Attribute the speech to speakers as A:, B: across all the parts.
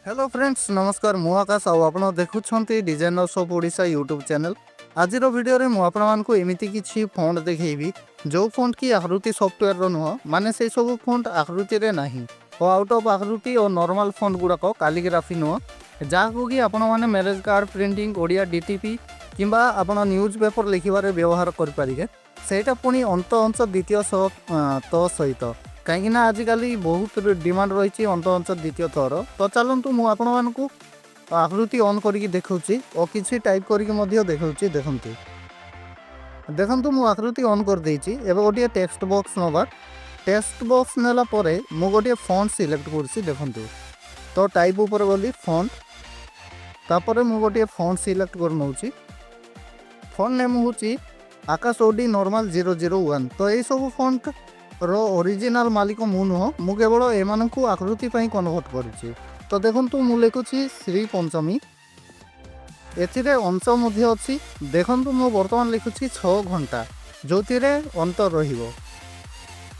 A: Hello friends नमस्कार मु आकाश आप देखुंत designer of Odisha YouTube channel. आज वीडियो रे मुझे एमती किसी फॉन्ट देखी जो फॉन्ट की आकृति सॉफ्टवेयर नुह माने से सब फॉन्ट आकृति रे नहीं और आउट ऑफ आकृति और नॉर्मल फॉन्ट गुड़ाक कैलीग्राफी नुह जहाँ कि आपण मैंने marriage card printing Odia DTP किंबा आपण न्यूज पेपर लिखिबारे व्यवहार करें सेटा पुणी अंत अंश द्वितीय तो सहित कहीं आजिकल बहुत डिमांड रही अंत अंश द्वितीय थर। तो चलतु मुझे आकृति ऑन करके देखुची और किसी टाइप करके देखुची देखंतु देखंतु मु आकृति ऑन कर देछि। एबे गोटे टेक्स्ट बॉक्स नवा टेक्स्ट बॉक्स नेला परे मु गोटे फॉन्ट सिलेक्ट करछि देखंतु। तो टाइप ऊपर गली फॉन्ट तापर मु गोटे फॉन्ट सिलेक्ट कर नउछि। फॉन्ट नेम होछि आकाश ओडी नॉर्मल 001। तो ये सब फॉन्ट रो ओरिजिनल मालिक मु नुह मु केवल एमान को आकृति पई कन्वर्ट करिछि। तो देखंतु मु लिखुछि श्री पंचमी एथिरे अंश मध्ये अछि। देखंतु मु वर्तमान लिखुछि 6 घंटा जोथिरे अंतर रहिबो।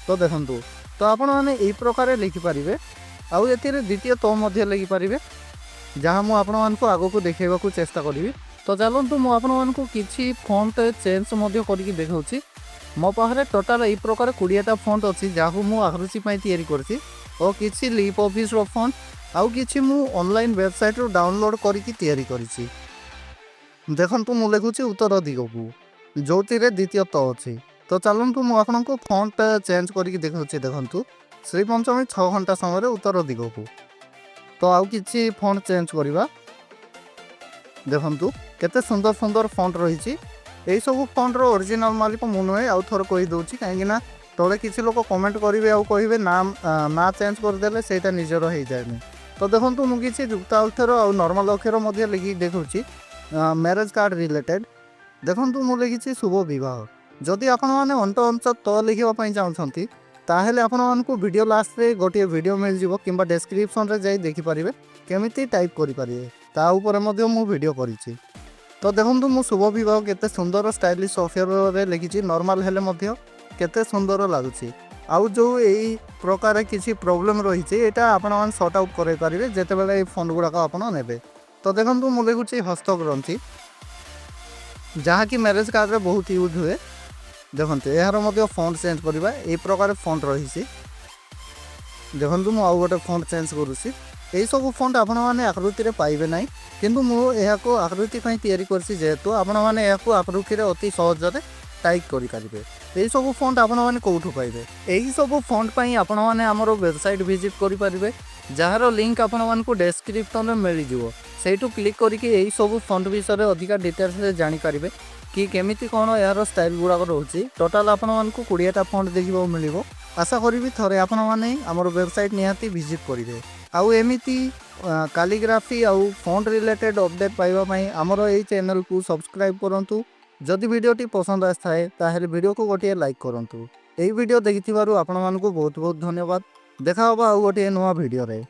A: तो देखंतु तो आपण माने एई प्रकार लिखि परिबे आउ एथिरे द्वितीय तो मध्ये लिखि परिबे जहाँ मु आपण मान को आगो को देखेबा को चेष्टा करिवि। तो चलंतु मु आपण मान को किछि फॉन्ट चेंज मध्ये करिकि देखौछि। मो पाखरे टोटाल एई प्रकार 20टा फॉन्ट अछि जाहु मु आकृति पई तयारी करछि और किछि लिप ऑफिस रो फॉन्ट आउ किछि मु ऑनलाइन वेबसाइट रो डाउनलोड करिकि तयारी करछि। देखंतु मु लिखुछि उत्तर दिगकु जोथिरे द्वितीय तो अछि। तो चलंतु मु आपनको फॉन्ट चेंज करिकि देखौछि। देखंतु श्री पंचमी 6 घंटा समय रे उत्तर दिगकु। तो आउ किछि फॉन्ट चेंज करिवा। देखंतु केते सुंदर सुंदर फॉन्ट रहिछि। यही सब फॉन्ट रो ओरिजिनल मालिक मु नुहे आउ थोर कहि दउछि काहेकि ना तले किछि लोक कमेंट करिवे आउ कहिवे नाम ना चेंज कर देले सेटा निजर होई जायनी। तो देखंतु मु किछि जुक्ता अक्षर आउ नॉर्मल अक्षर मध्ये लिखि देखउछि मैरेज कार्ड रिलेटेड। देखंतु मु लिखिछि शुभ विवाह। जदि आपण माने अंत अंश तो लिखिबा पई चाहछंती ताहेले आपण मानकु वीडियो लास्ट रे गोटे वीडियो मिल जिवो किंबा डिस्क्रिप्शन रे जाई देखि परिबे केमिति टाइप करि परिबे ता ऊपर मध्ये मु वीडियो करिछि। तो देखंतु मु शुभ विवाह केते सुंदर स्टाइलिश सॉफ्टवेयर रे लिखिछि नॉर्मल हेले मध्ये केते सुंदर लागुछि। आउ जो एई प्रकार किछि प्रॉब्लम रहिछि एटा आपण मान सॉर्ट आउट करे परिबे जेते बेले ए फॉन्ट गुडा आपण नेबे। तो देखंतु मु लिखुछि हस्तग्रंथि जहाँ कि मैरेज कार्ड रे बहुत यूज हुए। देखंतु एहार मध्ये फॉन्ट चेंज करबा ए प्रकार फॉन्ट रहिछि। देखंतु मु आउ गोटे फॉन्ट चेंज करूछि। एई सब फॉन्ट आपण माने आकृति रे पाइबे नै किंतु मु एहा को आकृति पई तयारी करछि जेहेतु आपण माने एहा को आकृति रे अति सहज रे टाइप करि परिबे। एई सब फॉन्ट आपण माने कोठु पाइबे। एई सब फॉन्ट पई आपण माने हमर वेबसाइट विजिट करि परिबे जहार लिंक आपण मान को डिस्क्रिप्शन में मिल जिवो। सेटू क्लिक करके एई सब फॉन्ट विषय रे अधिक डिटेल्स रे जानि परिबे कि केमिति कोन यार स्टाइल गुडा रहउछि। टोटल आपण मान को 20टा फॉन्ट देखिबो मिलिबो। आशा करिवि थरे आपण माने हमर वेबसाइट निहाती विजिट करिवे आउ एमिति कैलीग्राफी आउ फॉन्ट रिलेटेड अपडेट पाइबा पई हमर एई चैनल को सब्सक्राइब करंतु। जदि वीडियोटी पसंद आए ताहेले वीडियो को गोटे लाइक करंतु। एई वीडियो देखिथिबारु आपण मानकु बहुत बहुत धन्यवाद। देखा होबा आउ गोटे नवा वीडियो रे।